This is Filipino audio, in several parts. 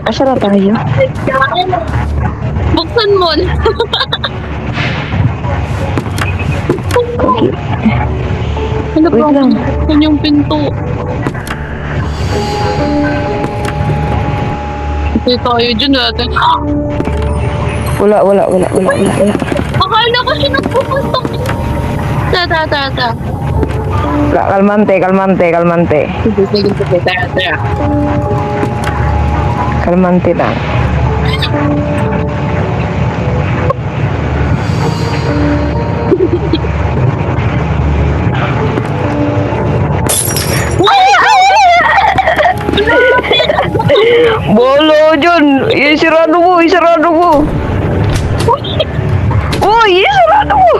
Asa na tayo? Buksan mo na. Kagi. Ano ba? Wait lang. Buksan yung pinto. Kasi tayo dyan natin. Wala. Akala ko siya nagpupuntok. Ta. Kalmante. Sige. Tara. Kalmante lang. Bolo John, isarado mo. Uy, isarado mo.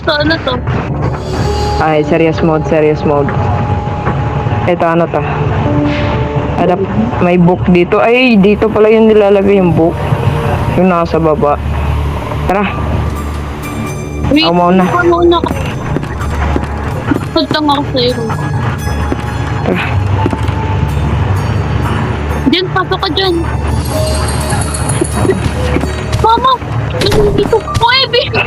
Ano to? Ay, serious mode. Ito, ano to? May book dito. Ay, dito pala yung nilalagay yung book. Yung nasa baba. Tara. Wait, Ako muna. Pagtang ako sa'yo. Tara. Diyan, pasok ka dyan. Mama! Dito. Uy, baby!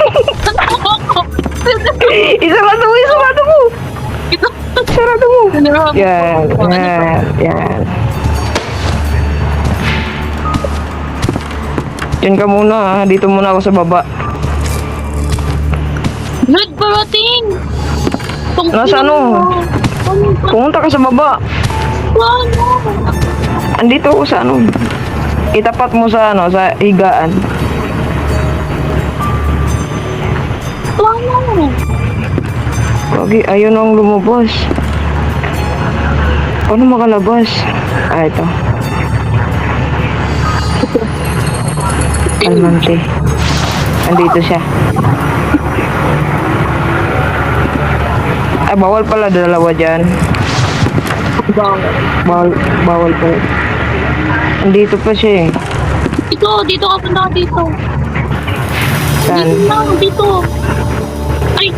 Isarado mo. Ito. Isarado mo. Yan. Diyan ka muna ha. Dito muna ako sa baba. Good parating! Nasa ano? Pumunta ka sa baba. Ano? Andito ako sa ano. Itapat mo sa ano, sa higaan. Ano? Kagi, ayun ang lumabas. Paano makalabas? Ah, ito. Kalmante. Andito siya. Ay, bawal pala dalawa dyan. Bawal pala. Andito pa siya eh. Dito ka punta ka dito. Saan? Dito. Ay,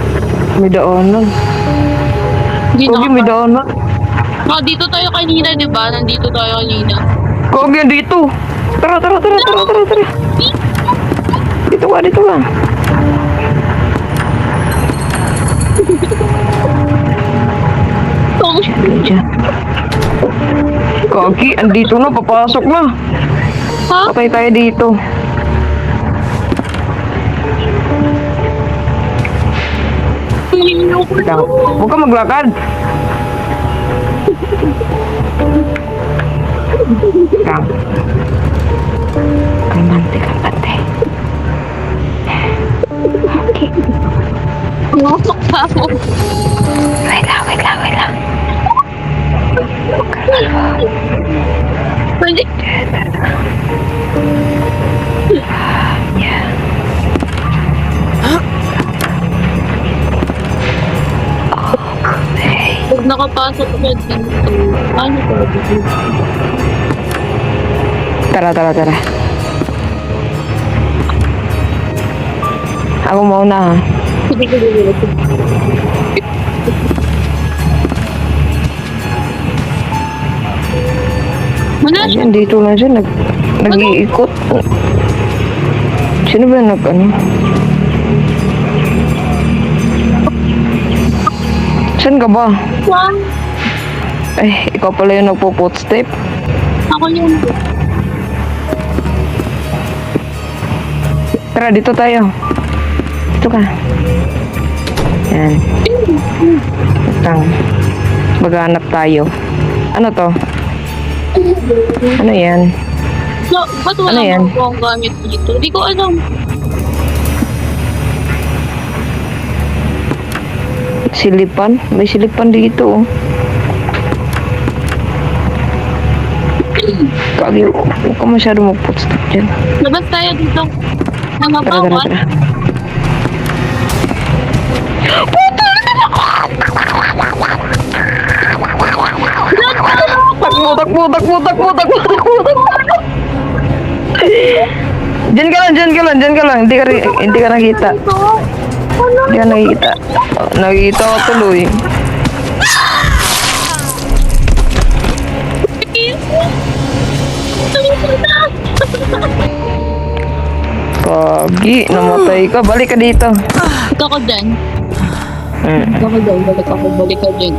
May daanan. hindi Kagi, may daanan. dito tayo kanina, di ba? Nandito tayo kanina. Kagi, andito. Tara. Dito ka. Diyan. Kagi, andito na. Papasok na. Ha? Patay tayo dito. Lang. Huwag ka maglakad. Lang. Kalmante. Okay. Pumasok pa ako. Wait lang. Pwede. Yeah. Pag nakapasok ka dito, ano ka dito? Tara. Ako mauna ha. Sige. Wala siya. Ayan, dito lang siya. Nag-iikot. Sino ba ano? Saan ka ba? Saan? Ay, ikaw pala yung nagpo-footstep. Ako yun. Tara, dito tayo. Dito ka. Yan. Tang. Maghanap tayo. Ano to? Ano yan? So, ba't Ano wala yan? akong gamit dito? Hindi ko alam. Silipan? May silipan dito. Kagi, huwag ka masyado mag-footstep dyan. Labas tayo dito. Mga Tara. bawal. Takbo. Diyan ka lang, diyan ka lang, diyan ka lang. Hindi ka nakita. Hindi ka nakita. Oh, nakita ko tuloy. Kagi, namatay ka. Balik ka dito. Ikaw ko dyan. Hmm. Ikaw ko dyan. Balik ako. Balik ka dyan.